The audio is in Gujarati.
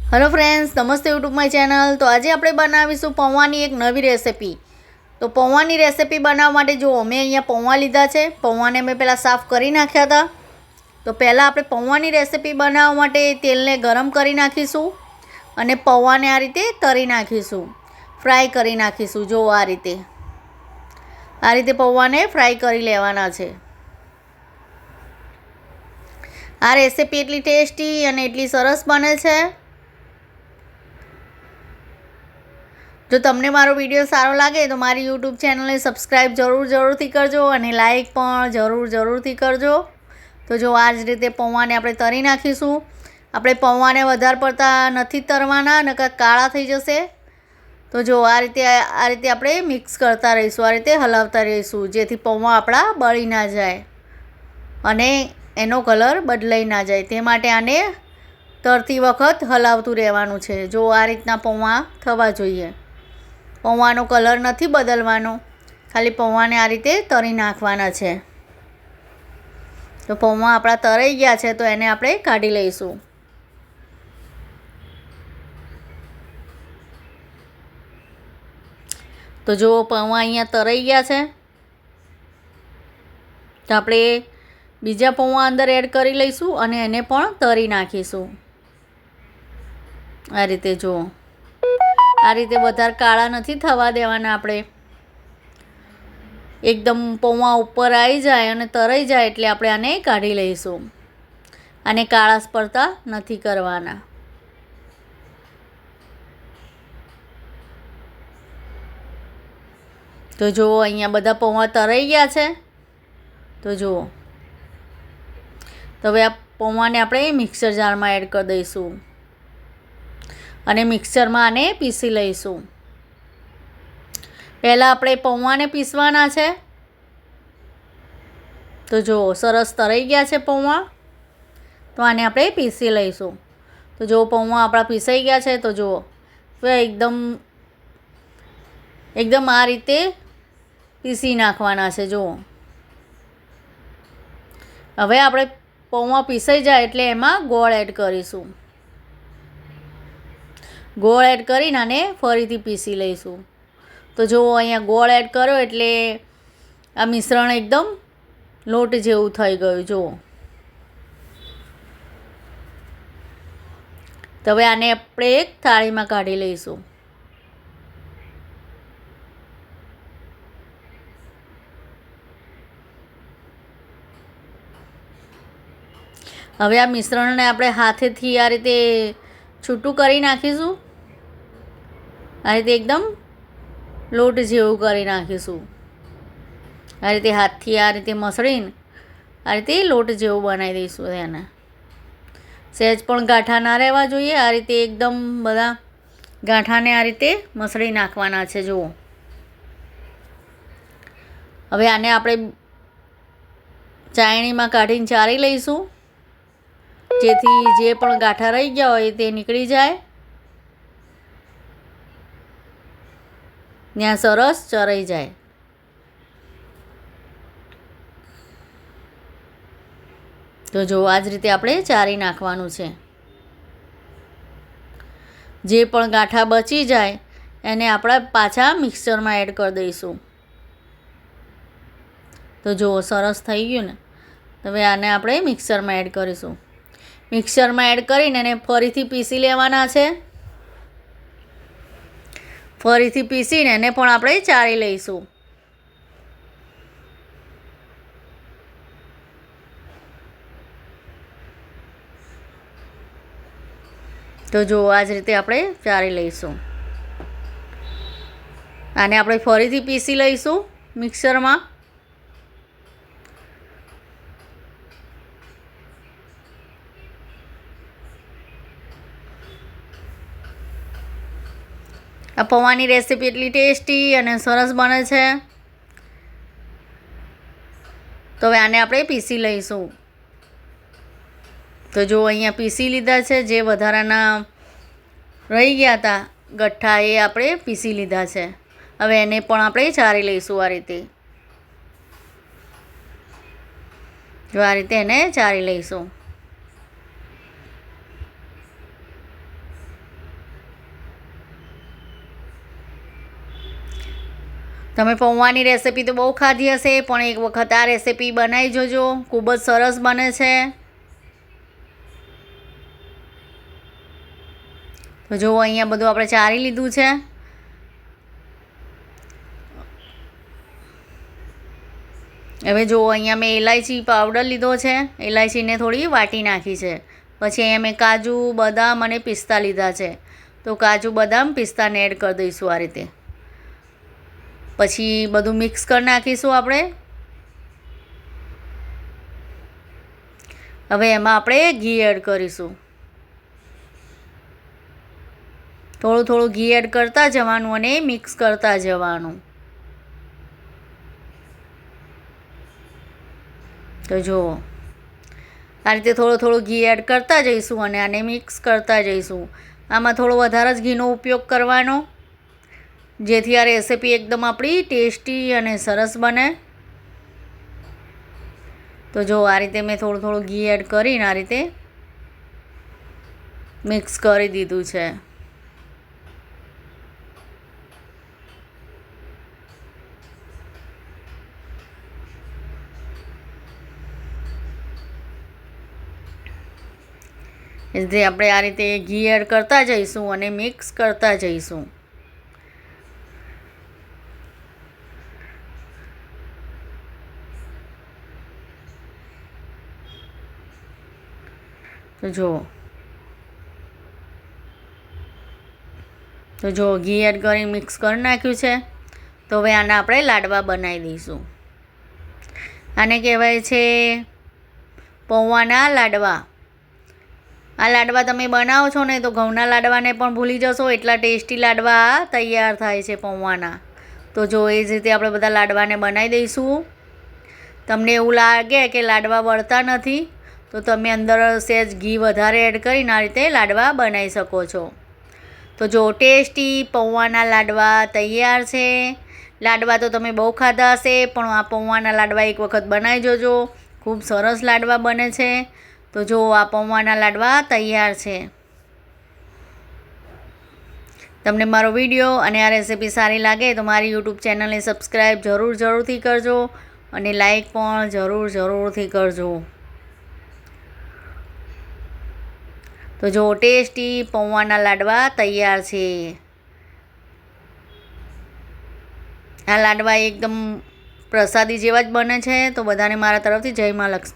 हेलो फ्रेंड्स, नमस्ते यूट्यूब माय चैनल। तो आज આપણે બનાવીશું પૌવાની એક નવી રેસીપી। તો પૌવાની રેસીપી બનાવવા માટે જો મેં અહીંયા પૌવા લીધા છે। પૌવાને મેં પહેલાં સાફ કરી નાખ્યા હતા। તો પહેલાં આપણે પૌવાની રેસીપી બનાવવા માટે તેલને ગરમ કરી નાખીશું અને પૌવાને આ રીતે તળી નાખીશું, ફ્રાય કરી નાખીશું। જો આ રીતે પૌવાને ફ્રાય કરી લેવાના છે। આ રેસીપી એટલી ટેસ્ટી અને એટલી સરસ બને છે। જો તમને મારો વિડીયો સારો લાગે તો મારી યુટ્યુબ ચેનલને સબસ્ક્રાઈબ જરૂરથી કરજો અને લાઈક પણ જરૂરથી કરજો। તો જો આ જ રીતે પૌવાને આપણે તળી નાખીશું। આપણે પૌવાને વધારે પડતા નથી તળવાના, નકર કાળા થઈ જશે। તો જો આ રીતે આપણે મિક્સ કરતા રહીશું, આ રીતે હલાવતા રહીશું, જેથી પૌવા આપણા બળી ના જાય અને એનો કલર બદલાઈ ના જાય। તે માટે આને તળતી વખત હલાવતું રહેવાનું છે। જો આ રીતના પૌવા થવા જોઈએ। પૌવાનો કલર નથી બદલવાનો, ખાલી પૌવાને આ રીતે તળી નાખવાના છે। તો પૌવા આપણા તળાઈ ગયા છે, તો એને આપણે કાઢી લઈશું। તો જો પૌવા અહીંયા તળાઈ ગયા છે, તો આપણે બીજા પૌવા અંદર એડ કરી લઈશું અને એને પણ તળી નાખીશું। આ રીતે જો આ રીતે વધારે કાળા નથી થવા દેવાના આપણે। એકદમ પૌવા ઉપર આવી જાય અને તળાઈ જાય એટલે આપણે આને કાઢી લઈશું। આને કાળા પડતા નથી કરવાના। તો જુઓ અહીંયા બધા પૌવા તળાઈ ગયા છે। તો જુઓ, તો હવે આ પૌવાને આપણે મિક્સર જારમાં એડ કરી દઈશું અને મિક્સરમાં આને પીસી લઈશું। પહેલાં આપણે પૌવાને પીસવાના છે। તો જો સરસ તળાઈ ગયા છે પૌવા, તો આને આપણે પીસી લઈશું। તો જો પૌવા આપણા પીસાઈ ગયા છે। તો જુઓ એકદમ આ રીતે પીસી નાખવાના છે। જુઓ હવે આપણે પૌવા પીસાઈ જાય એટલે એમાં ગોળ એડ કરીશું। ગોળ એડ કરીને આને ફરીથી પીસી લઈશું। તો જો અહીંયા ગોળ એડ કર્યો એટલે આ મિશ્રણ એકદમ લોટ જેવું થઈ ગયું। જુઓ, તો હવે આને આપણે એક થાળીમાં કાઢી લઈશું। હવે આ મિશ્રણને આપણે હાથેથી આ રીતે છૂટું કરી નાખીશું। આ રીતે એકદમ લોટ જેવું કરી નાખીશું। આ રીતે હાથથી આ રીતે મસળીને આ રીતે લોટ જેવું બનાવી દઈશું। એને સહેજ પણ ગાંઠા ના રહેવા જોઈએ। આ રીતે એકદમ બધા ગાંઠાને આ રીતે મસળી નાખવાના છે। જુઓ, હવે આને આપણે ચાળણીમાં કાઢીને ચાળી લઈશું, જેથી જે પણ ગાંઠા રહી ગયા હોય તે નીકળી જાય ત્યાં સરસ ચરાઈ જાય। તો જો આ જ રીતે આપણે ચારી નાખવાનું છે। જે પણ ગાંઠા બચી જાય એને આપણે પાછા મિક્સરમાં એડ કરી દઈશું। તો જો સરસ થઈ ગયું ને। હવે આને આપણે મિક્સરમાં એડ કરીશું। મિક્સરમાં એડ કરીને એને ફરીથી પીસી લેવાના છે। ફરીથી પીસીને એને પણ આપણે ચાળી લઈશું। તો જો આ જ રીતે આપણે ચાળી લઈશું। આને આપણે ફરીથી પીસી લઈશું મિક્સરમાં। આ પૌવાની રેસીપી એટલી ટેસ્ટી અને સરસ બને છે। તો હવે આને આપણે પીસી લઈશું। તો જો અહીંયા પીસી લીધા છે। જે વધારાના રહી ગયા હતા ગઠ્ઠા એ આપણે પીસી લીધા છે। હવે એને પણ આપણે ચાળી લઈશું। આ રીતે જો આ રીતે એને ચાળી લઈશું। તમે પૌવાની રેસીપી તો બહુ ખાધી હશે, પણ એક વખત આ રેસીપી બનાવી જોજો, ખૂબ જ સરસ બને છે. તો જુઓ અહીંયા બધું આપણે ચારી લીધું છે. હવે જુઓ અહીંયા મેં ઇલાયચી પાવડર લીધો છે, ઇલાયચીને થોડી વાટી નાખી છે. પછી અહીંયા મેં કાજુ, બદામ અને પિસ્તા લીધા છે. તો કાજુ, બદામ, પિસ્તાને એડ કરી દઈશું આ રીતે. પછી બધું મિક્સ કરી નાખીશું આપણે. હવે એમાં આપણે ઘી એડ કરીશું. થોડું થોડું ઘી એડ કરતા જવાનું અને મિક્સ કરતા જવાનું. તો જુઓ આ રીતે થોડું થોડું ઘી એડ કરતા જઈશું અને આને મિક્સ કરતા જઈશું. આમાં થોડો વધારે જ ઘીનો ઉપયોગ કરવાનો, જેથી આ રેસીપી એકદમ આપણી ટેસ્ટી અને સરસ બને. તો જો આ રીતે મેં થોડું થોડું ઘી એડ કરીને આ રીતે મિક્સ કરી દીધું છે. એટલે આપણે આ રીતે ઘી એડ કરતા જઈશું અને મિક્સ કરતા જઈશું. તો જો ઘી એડ કરી મિક્સ કરી નાખ્યું છે. તો હવે આના આપણે લાડવા બનાવી દઈશું. આને કહેવાય છે પૌવાના લાડવા. આ લાડવા તમે બનાવો છો ને તો ઘઉંના લાડવાને પણ ભૂલી જશો, એટલા ટેસ્ટી લાડવા તૈયાર થાય છે પૌવાના. તો જો એ જ રીતે આપણે બધા લાડવાને બનાવી દઈશું. તમને એવું લાગે કે લાડવા વળતા નથી તો તમે અંદર સહેજ ઘી વધારે એડ કરીને આ રીતે લાડવા બનાવી શકો છો. તો જો ટેસ્ટી પૌવાના લાડવા તૈયાર છે. લાડવા તો તમે બહુ ખાધા હશે, પણ આ પૌવાના લાડવા એક વખત બનાવી જોજો, ખૂબ સરસ લાડવા બને છે. તો જો આ પૌવાના લાડવા તૈયાર છે. તમને મારો વિડીયો અને આ રેસીપી સારી લાગે તો મારી યુટ્યુબ ચેનલને સબસ્ક્રાઈબ જરૂરથી કરજો અને લાઈક પણ જરૂરથી કરજો. તો જો ટેસ્ટી પૌવાના લાડવા તૈયાર છે. આ લાડવા એકદમ પ્રસાદી જેવા જ બને છે. તો બધાને મારા તરફથી જય મા લક્ષ્મી.